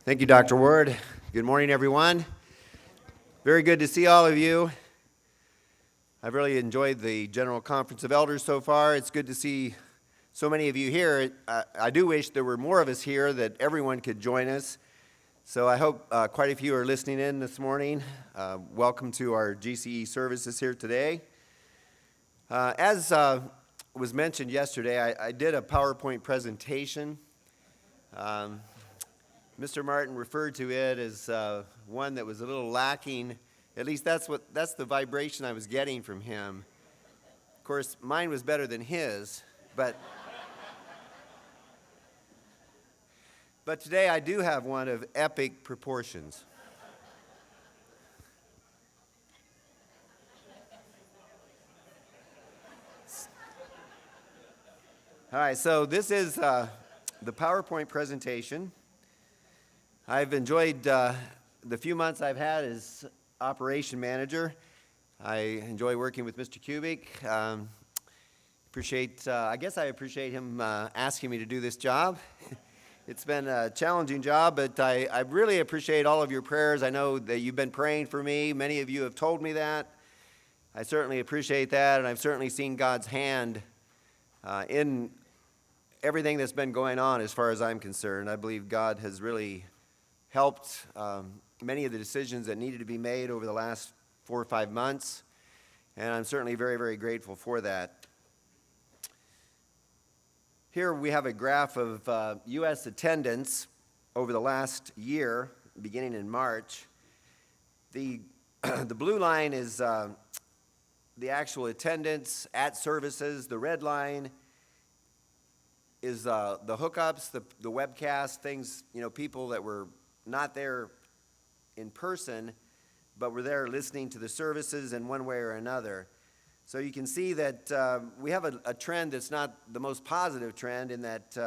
Thank you, Dr. Ward. Good morning, everyone. Very good to see all of you. I've really enjoyed the General Conference of Elders so far. It's good to see so many of you here. I do wish there were more of us here, that everyone could join us. So I hope quite a few are listening in this morning. Welcome to our GCE services here today. As was mentioned yesterday, I did a PowerPoint presentation. Mr. Martin referred to it as one that was a little lacking. At least that's the vibration I was getting from him. Of course, mine was better than his, but today I do have one of epic proportions. All right, so this is the PowerPoint presentation. I've enjoyed the few months I've had as operation manager. I enjoy working with Mr. Kubik. I guess I appreciate him asking me to do this job. It's been a challenging job, but I really appreciate all of your prayers. I know that you've been praying for me. Many of you have told me that. I certainly appreciate that, and I've certainly seen God's hand in everything that's been going on as far as I'm concerned. I believe God has really helped many of the decisions that needed to be made over the last 4 or 5 months, and I'm certainly very, very grateful for that. Here we have a graph of U.S. attendance over the last year, beginning in March. The blue line is the actual attendance at services. The red line is the hookups, the webcast, things, people that were not there in person, but were there listening to the services in one way or another. So you can see that we have a trend that's not the most positive trend, in that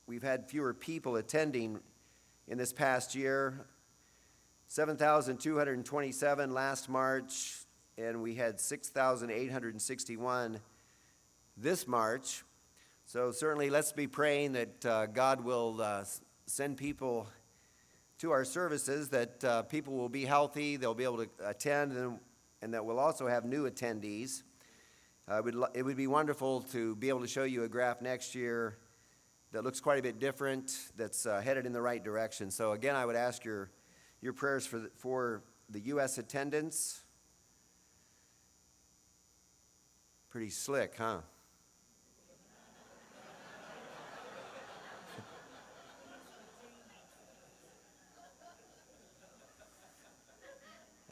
we've had fewer people attending in this past year. 7,227 last March, and we had 6,861 this March. So certainly let's be praying that God will send people to our services, that people will be healthy, they'll be able to attend, and that we'll also have new attendees. It would be wonderful to be able to show you a graph next year that looks quite a bit different, that's headed in the right direction. So again, I would ask your prayers for the U.S. attendance. Pretty slick, huh?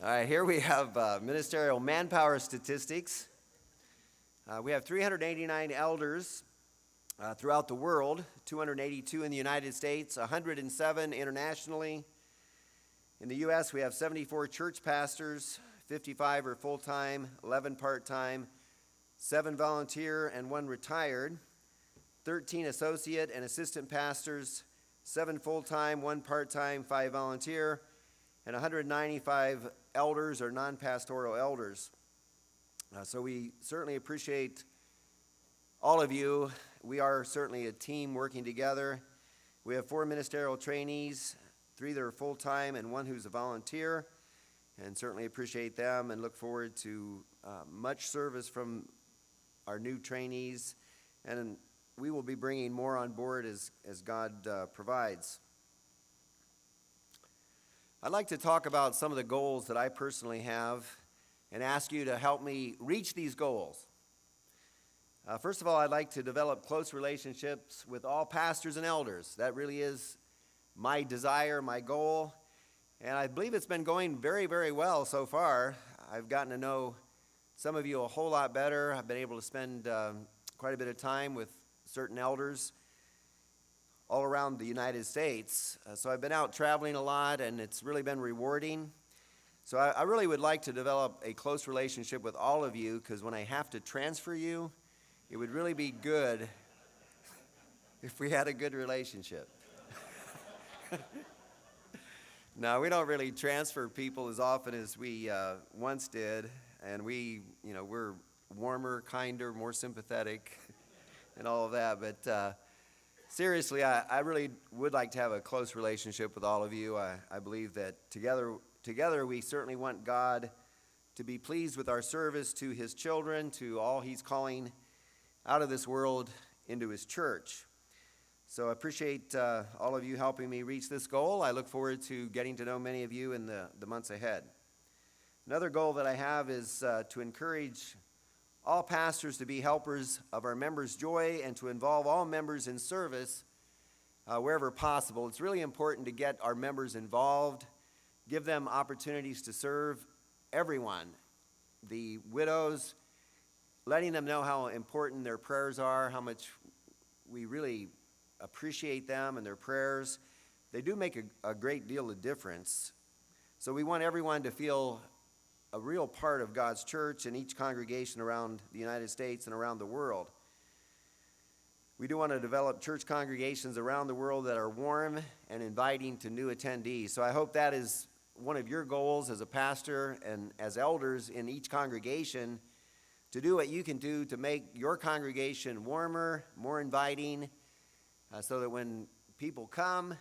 All right, here we have ministerial manpower statistics. We have 389 elders throughout the world, 282 in the United States, 107 internationally. In the U.S., we have 74 church pastors, 55 are full-time, 11 part-time, 7 volunteer, and 1 retired, 13 associate and assistant pastors, 7 full-time, 1 part-time, 5 volunteer, and 195 elders or non-pastoral elders. So we certainly appreciate all of you. We are certainly a team working together. We have 4 ministerial trainees, 3 that are full-time and 1 who's a volunteer, and certainly appreciate them and look forward to much service from our new trainees, and we will be bringing more on board as God provides. I'd like to talk about some of the goals that I personally have and ask you to help me reach these goals. First of all, I'd like to develop close relationships with all pastors and elders. That really is my desire, my goal, and I believe it's been going very, very well so far. I've gotten to know some of you a whole lot better. I've been able to spend quite a bit of time with certain elders all around the United States. So I've been out traveling a lot, and it's really been rewarding. So I really would like to develop a close relationship with all of you, because when I have to transfer you, it would really be good if we had a good relationship. No, we don't really transfer people as often as we once did, and we're warmer, kinder, more sympathetic, and all of that. But Seriously, I really would like to have a close relationship with all of you. I believe that together we certainly want God to be pleased with our service to his children, to all he's calling out of this world into his church. So I appreciate all of you helping me reach this goal. I look forward to getting to know many of you in the months ahead. Another goal that I have is to encourage all pastors to be helpers of our members' joy and to involve all members in service wherever possible. It's really important to get our members involved, give them opportunities to serve everyone, the widows, letting them know how important their prayers are, how much we really appreciate them and their prayers. They do make a great deal of difference. So we want everyone to feel a real part of God's church in each congregation around the United States and around the world. We do want to develop church congregations around the world that are warm and inviting to new attendees. So I hope that is one of your goals as a pastor and as elders in each congregation, to do what you can do to make your congregation warmer, more inviting, so that when people come,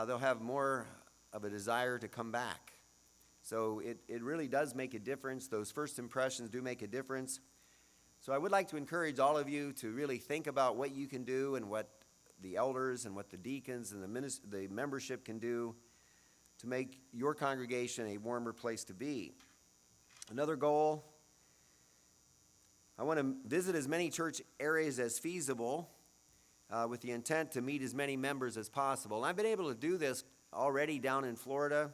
they'll have more of a desire to come back. So it really does make a difference. Those first impressions do make a difference. So I would like to encourage all of you to really think about what you can do and what the elders and what the deacons and the membership can do to make your congregation a warmer place to be. Another goal, I want to visit as many church areas as feasible with the intent to meet as many members as possible. And I've been able to do this already down in Florida.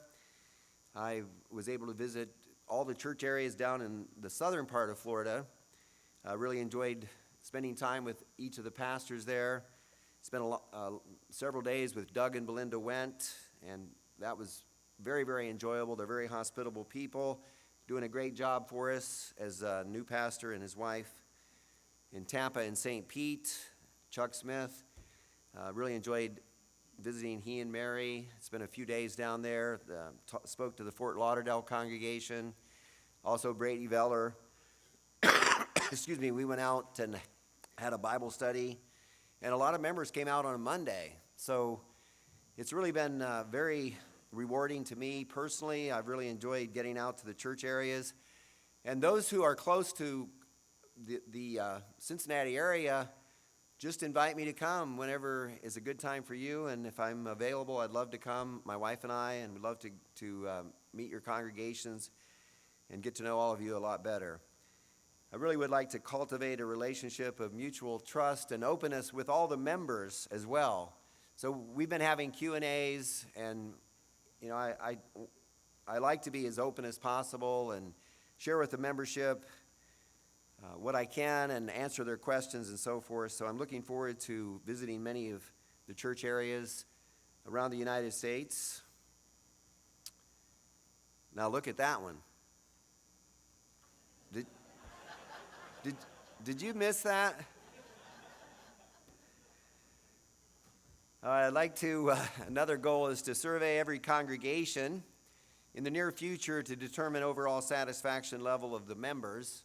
I was able to visit all the church areas down in the southern part of Florida. I really enjoyed spending time with each of the pastors there. Spent several days with Doug and Belinda Wendt, and that was very, very enjoyable. They're very hospitable people, doing a great job for us as a new pastor and his wife. In Tampa and St. Pete, Chuck Smith, really enjoyed visiting he and Mary. Spent a few days down there. Spoke to the Fort Lauderdale congregation. Also Brady Veller. Excuse me, we went out and had a Bible study. And a lot of members came out on a Monday. So it's really been very rewarding to me personally. I've really enjoyed getting out to the church areas. And those who are close to the Cincinnati area, just invite me to come whenever is a good time for you. And if I'm available, I'd love to come, my wife and I, and we'd love to meet your congregations and get to know all of you a lot better. I really would like to cultivate a relationship of mutual trust and openness with all the members as well. So we've been having Q&As, and you know, I like to be as open as possible and share with the membership what I can and answer their questions and so forth. So I'm looking forward to visiting many of the church areas around the United States. Now look at that one. Did you miss that? All right, I'd like to, another goal is to survey every congregation in the near future to determine overall satisfaction level of the members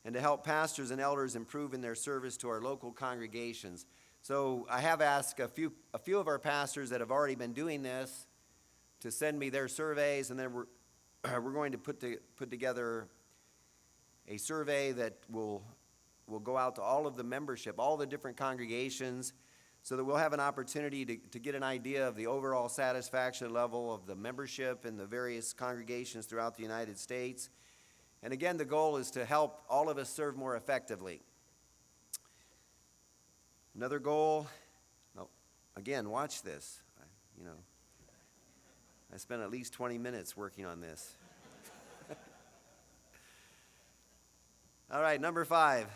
and to help pastors and elders improve in their service to our local congregations. So I have asked a few of our pastors that have already been doing this to send me their surveys, and then we're going to put together a survey that will go out to all of the membership, all the different congregations, so that we'll have an opportunity to get an idea of the overall satisfaction level of the membership in the various congregations throughout the United States. And again, the goal is to help all of us serve more effectively. Another goal, again, watch this. I spent at least 20 minutes working on this. All right, number 5.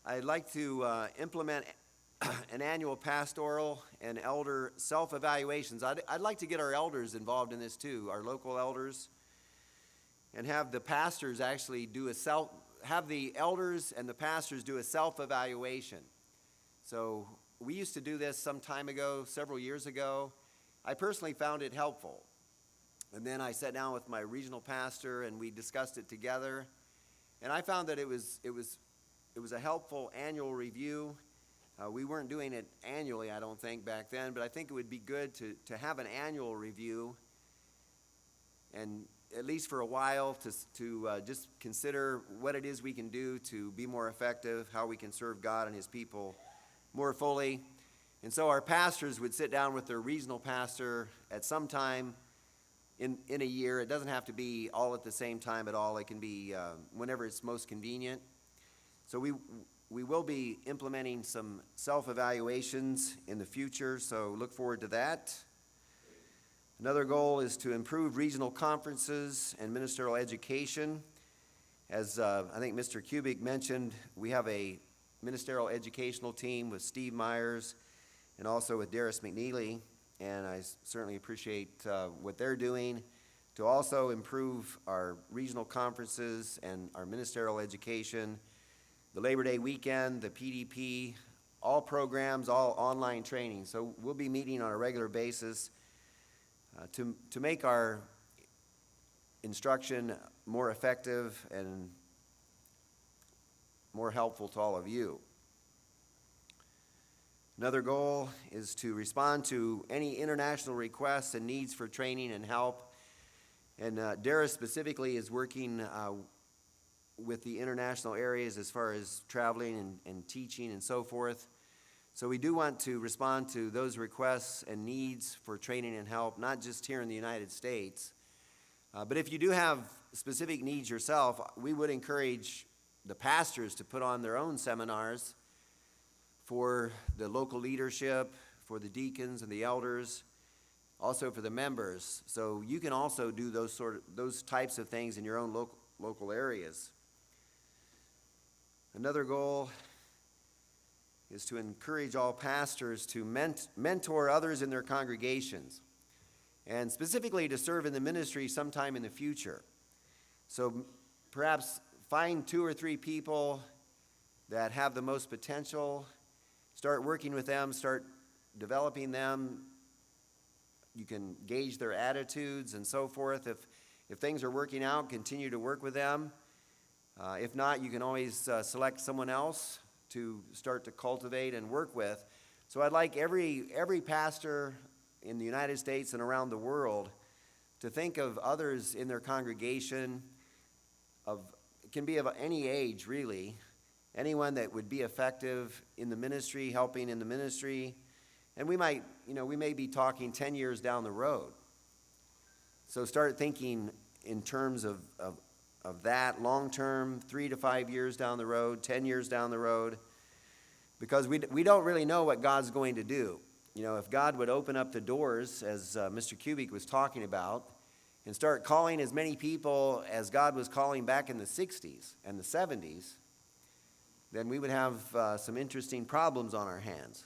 I'd like to implement an annual pastoral and elder self-evaluations. I'd like to get our elders involved in this too, our local elders, and have the pastors actually have the elders and the pastors do a self-evaluation. So we used to do this some time ago, several years ago. I personally found it helpful. And then I sat down with my regional pastor and we discussed it together. And I found that it was a helpful annual review. We weren't doing it annually, I don't think, back then, but I think it would be good to have an annual review, and at least for a while to just consider what it is we can do to be more effective, how we can serve God and His people more fully. And so our pastors would sit down with their regional pastor at some time in a year. It doesn't have to be all at the same time at all. It can be whenever it's most convenient. So we will be implementing some self-evaluations in the future, so look forward to that. Another goal is to improve regional conferences and ministerial education. As I think Mr. Kubik mentioned, we have a ministerial educational team with Steve Myers and also with Darius McNeely, and I certainly appreciate what they're doing to also improve our regional conferences and our ministerial education, the Labor Day weekend, the PDP, all programs, all online training. So we'll be meeting on a regular basis to make our instruction more effective and more helpful to all of you. Another goal is to respond to any international requests and needs for training and help. And Darius specifically is working with the international areas as far as traveling and teaching and so forth. So we do want to respond to those requests and needs for training and help, not just here in the United States. But if you do have specific needs yourself, we would encourage the pastors to put on their own seminars for the local leadership, for the deacons and the elders, also for the members. So you can also do those types of things in your own local areas. Another goal is to encourage all pastors to mentor others in their congregations, and specifically to serve in the ministry sometime in the future. So perhaps find 2 or 3 people that have the most potential, start working with them, start developing them. You can gauge their attitudes and so forth. If things are working out, continue to work with them. If not, you can always select someone else to start to cultivate and work with. So I'd like every pastor in the United States and around the world to think of others in their congregation. It can be of any age, really. Anyone that would be effective in the ministry, helping in the ministry. And we may be talking 10 years down the road. So start thinking in terms of that long term, 3 to 5 years down the road, 10 years down the road, because we don't really know what God's going to do. If God would open up the doors, as Mr. Kubik was talking about, and start calling as many people as God was calling back in the 60s and the 70s, then we would have some interesting problems on our hands.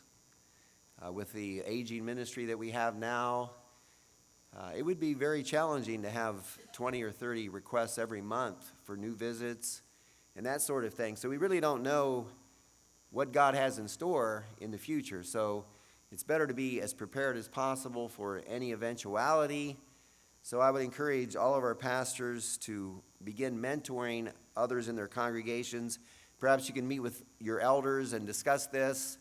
With the aging ministry that we have now, it would be very challenging to have 20 or 30 requests every month for new visits and that sort of thing. So we really don't know what God has in store in the future. So it's better to be as prepared as possible for any eventuality. So I would encourage all of our pastors to begin mentoring others in their congregations. Perhaps you can meet with your elders and discuss this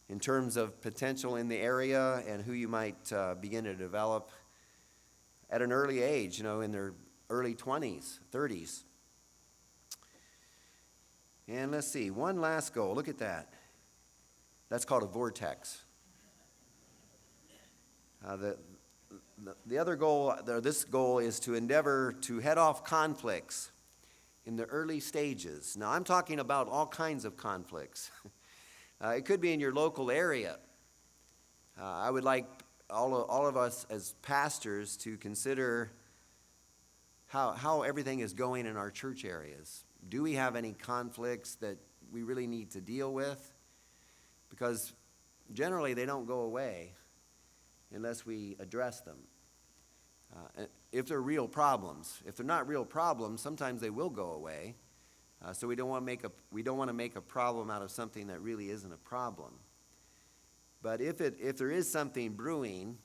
in terms of potential in the area and who you might begin to develop at an early age, in their early 20s, 30s. And let's see, one last goal. Look at that. That's called a vortex. The other goal, this goal is to endeavor to head off conflicts in the early stages. Now, I'm talking about all kinds of conflicts. It could be in your local area. I would like all of us as pastors to consider how everything is going in our church areas. Do we have any conflicts that we really need to deal with? Because generally they don't go away unless we address them. If they're real problems. If they're not real problems, sometimes they will go away. So we don't want to make a problem out of something that really isn't a problem. But if there is something brewing,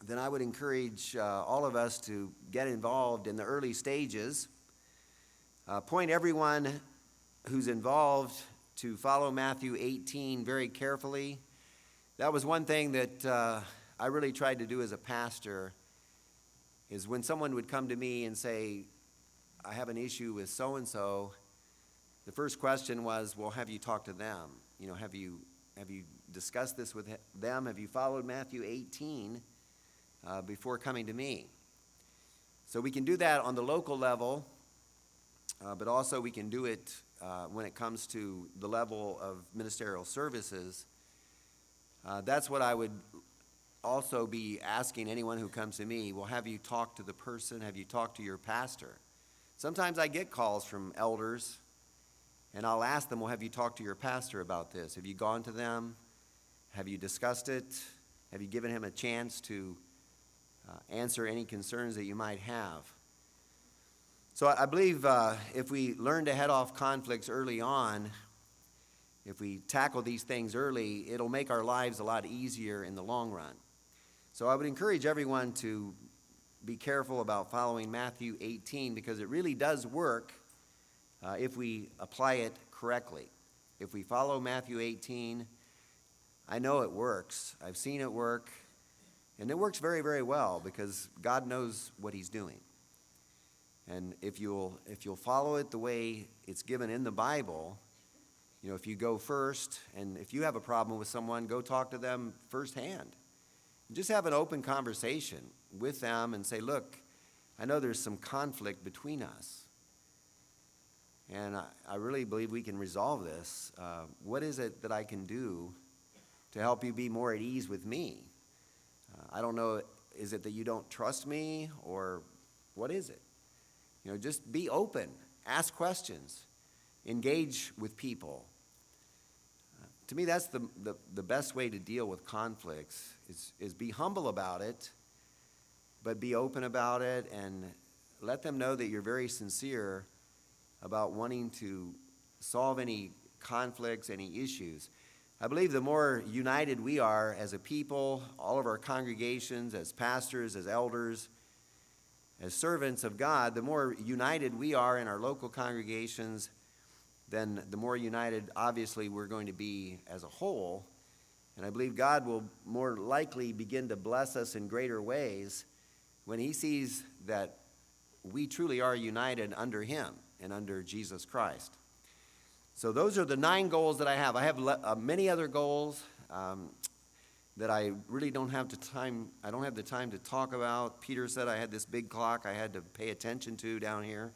then I would encourage all of us to get involved in the early stages. Point everyone who's involved to follow Matthew 18 very carefully. That was one thing that I really tried to do as a pastor, is when someone would come to me and say, I have an issue with so-and-so, the first question was, well, have you talked to them? You know, have you discussed this with them? Have you followed Matthew 18 before coming to me? So we can do that on the local level, but also we can do it when it comes to the level of ministerial services. That's what I would also be asking anyone who comes to me. Well, have you talked to the person? Have you talked to your pastor? Sometimes I get calls from elders, and I'll ask them, well, have you talked to your pastor about this? Have you gone to them? Have you discussed it? Have you given him a chance to answer any concerns that you might have? So I believe if we learn to head off conflicts early on, if we tackle these things early, it'll make our lives a lot easier in the long run. So I would encourage everyone to be careful about following Matthew 18, because it really does work if we apply it correctly. If we follow Matthew 18, I know it works. I've seen it work, and it works very, very well because God knows what he's doing. And if you'll follow it the way it's given in the Bible, you know, if you go first, and if you have a problem with someone, go talk to them firsthand. Just have an open conversation with them and say, look, I know there's some conflict between us, and I really believe we can resolve this. What is it that I can do to help you be more at ease with me? I don't know, is it that you don't trust me, or what is it? You know, just be open, ask questions, engage with people. To me, that's the best way to deal with conflicts, is be humble about it, but be open about it, and let them know that you're very sincere about wanting to solve any conflicts, any issues. I believe the more united we are as a people, all of our congregations, as pastors, as elders, as servants of God, the more united we are in our local congregations, then the more united, obviously, we're going to be as a whole. And I believe God will more likely begin to bless us in greater ways when he sees that we truly are united under him and under Jesus Christ. So those are the 9 goals that I have. I have many other goals that I really don't have the time to talk about. Peter said I had this big clock I had to pay attention to down here.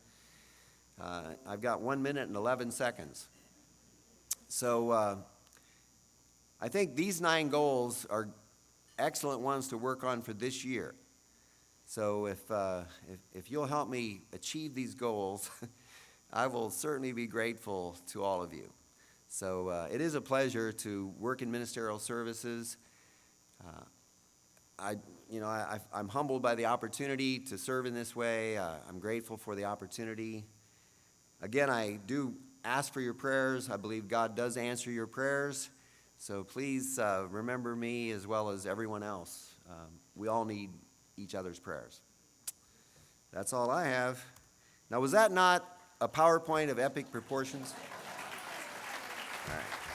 I've got 1 minute and 11 seconds. So I think these 9 goals are excellent ones to work on for this year. So if you'll help me achieve these goals, I will certainly be grateful to all of you. So it is a pleasure to work in ministerial services. I'm humbled by the opportunity to serve in this way. I'm grateful for the opportunity. Again, I do ask for your prayers. I believe God does answer your prayers. So please remember me as well as everyone else. We all need each other's prayers. That's all I have. Now, was that not a PowerPoint of epic proportions? All right.